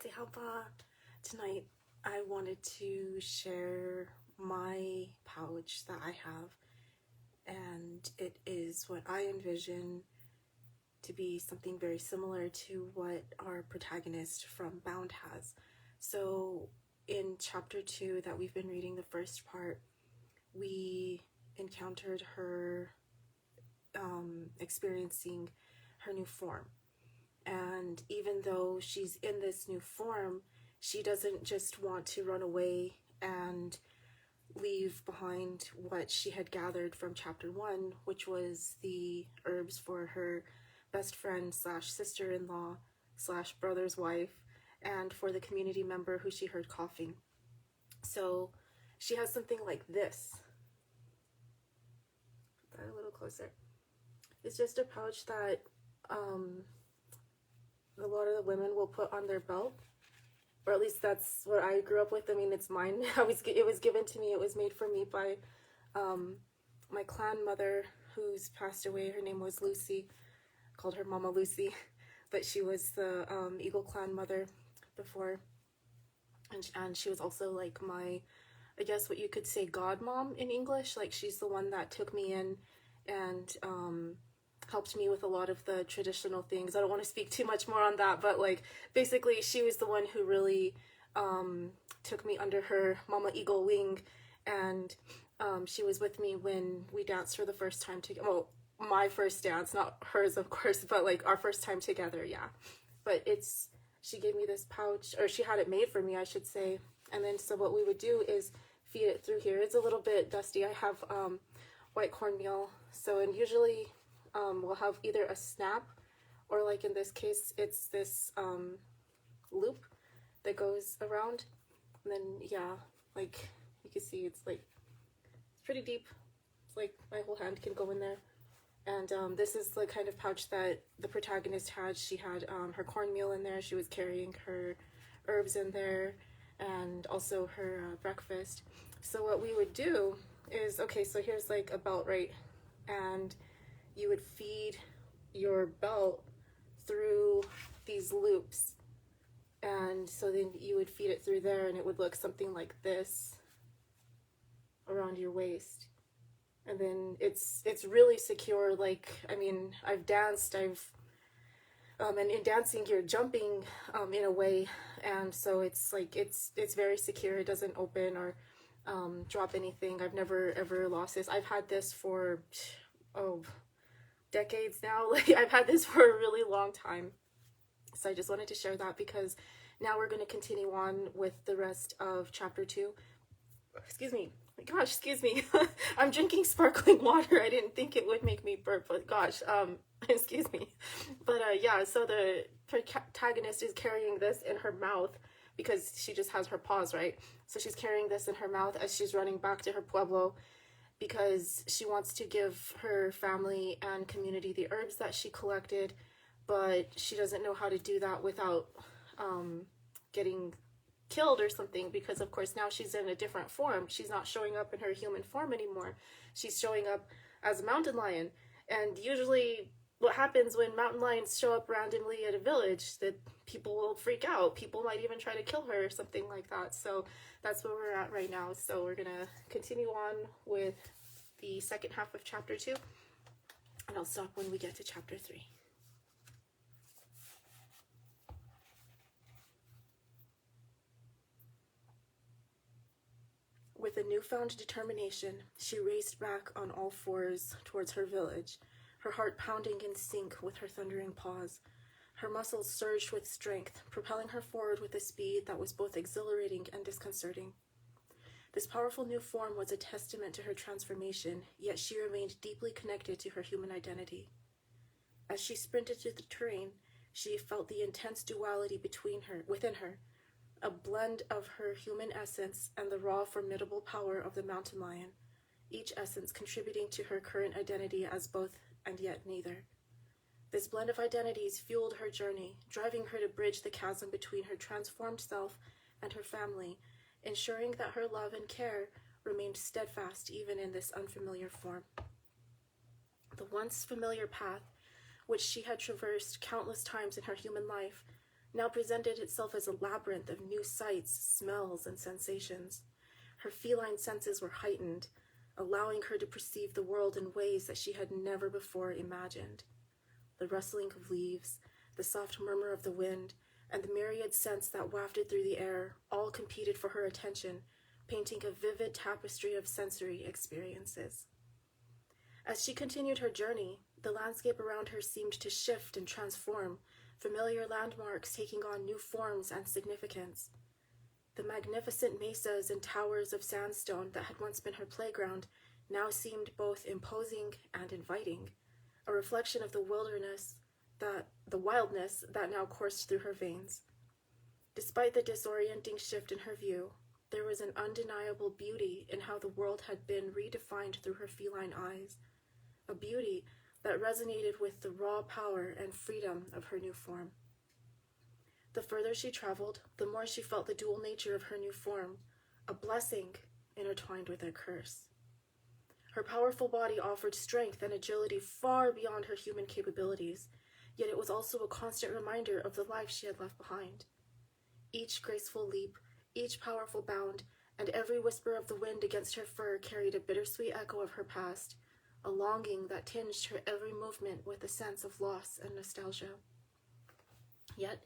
Ate Hapa. Tonight I wanted to share my pouch that I have, and it is what I envision to be something very similar to what our protagonist from Bound has. So in chapter 2 that we've been reading, the first part, we encountered her experiencing her new form. And even though she's in this new form, she doesn't just want to run away and leave behind what she had gathered from chapter 1, which was the herbs for her best friend slash sister-in-law slash brother's wife, and for the community member who she heard coughing. So she has something like this. Put that a little closer. It's just a pouch that a lot of the women will put on their belt, or at least that's what I grew up with. I mean, it's mine. It was given to me. It was made for me by my clan mother, who's passed away. Her name was Lucy. I called her Mama Lucy, but she was the Eagle clan mother before, and she was also like my, I guess what you could say, godmom in English. Like, she's the one that took me in and helped me with a lot of the traditional things. I don't want to speak too much more on that, but like basically she was the one who really took me under her Mama Eagle wing, and she was with me when we danced for the first time together. Well, my first dance, not hers of course, but like our first time together, yeah. But she gave me this pouch, or she had it made for me, I should say. And then so what we would do is feed it through here. It's a little bit dusty. I have white cornmeal, so, and usually we'll have either a snap, or like in this case, it's this loop that goes around. And then, yeah, like you can see, it's pretty deep. It's like my whole hand can go in there. And this is the kind of pouch that the protagonist had. She had her cornmeal in there. She was carrying her herbs in there, and also her breakfast. So what we would do is, okay, so here's like a belt, right? And you would feed your belt through these loops, and so then you would feed it through there, and it would look something like this around your waist. And then it's really secure. Like, I mean, I've danced, and in dancing you're jumping in a way, and so it's like it's very secure. It doesn't open or drop anything. I've never ever lost this. I've had this for decades now. Like, I've had this for a really long time. So I just wanted to share that, because now we're going to continue on with the rest of chapter 2. Excuse me. Gosh, excuse me. I'm drinking sparkling water. I didn't think it would make me burp, but gosh, excuse me. But yeah, so the protagonist is carrying this in her mouth, because she just has her paws, right? So she's carrying this in her mouth as she's running back to her pueblo, because she wants to give her family and community the herbs that she collected, but she doesn't know how to do that without getting killed or something, because of course now she's in a different form. She's not showing up in her human form anymore. She's showing up as a mountain lion. And usually what happens when mountain lions show up randomly at a village, that people will freak out. People might even try to kill her or something like that. So that's where we're at right now. So we're gonna continue on with the second half of chapter 2, and I'll stop when we get to chapter 3. With a newfound determination, she raced back on all fours towards her village, her heart pounding in sync with her thundering paws. Her muscles surged with strength, propelling her forward with a speed that was both exhilarating and disconcerting. This powerful new form was a testament to her transformation, yet she remained deeply connected to her human identity. As she sprinted through the terrain, she felt the intense duality within her, a blend of her human essence and the raw, formidable power of the mountain lion, each essence contributing to her current identity as both and yet neither. This blend of identities fueled her journey, driving her to bridge the chasm between her transformed self and her family, ensuring that her love and care remained steadfast even in this unfamiliar form. The once familiar path, which she had traversed countless times in her human life, now presented itself as a labyrinth of new sights, smells, and sensations. Her feline senses were heightened, allowing her to perceive the world in ways that she had never before imagined. The rustling of leaves, the soft murmur of the wind, and the myriad scents that wafted through the air all competed for her attention, painting a vivid tapestry of sensory experiences. As she continued her journey, the landscape around her seemed to shift and transform, familiar landmarks taking on new forms and significance. The magnificent mesas and towers of sandstone that had once been her playground now seemed both imposing and inviting, a reflection of the wildness that now coursed through her veins. Despite the disorienting shift in her view, there was an undeniable beauty in how the world had been redefined through her feline eyes, a beauty that resonated with the raw power and freedom of her new form. The further she traveled, the more she felt the dual nature of her new form, a blessing intertwined with a curse. Her powerful body offered strength and agility far beyond her human capabilities, yet it was also a constant reminder of the life she had left behind. Each graceful leap, each powerful bound, and every whisper of the wind against her fur carried a bittersweet echo of her past, a longing that tinged her every movement with a sense of loss and nostalgia. Yet,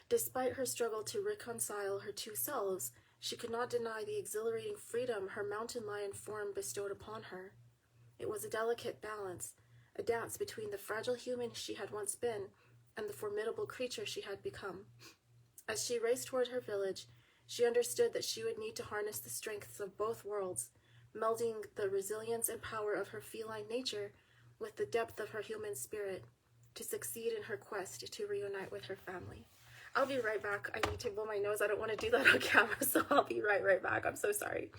despite her struggle to reconcile her two selves, she could not deny the exhilarating freedom her mountain lion form bestowed upon her. It was a delicate balance, a dance between the fragile human she had once been and the formidable creature she had become. As she raced toward her village, she understood that she would need to harness the strengths of both worlds, melding the resilience and power of her feline nature with the depth of her human spirit, to succeed in her quest to reunite with her family. I'll be right back. I need to blow my nose. I don't want to do that on camera, so I'll be right back. I'm so sorry.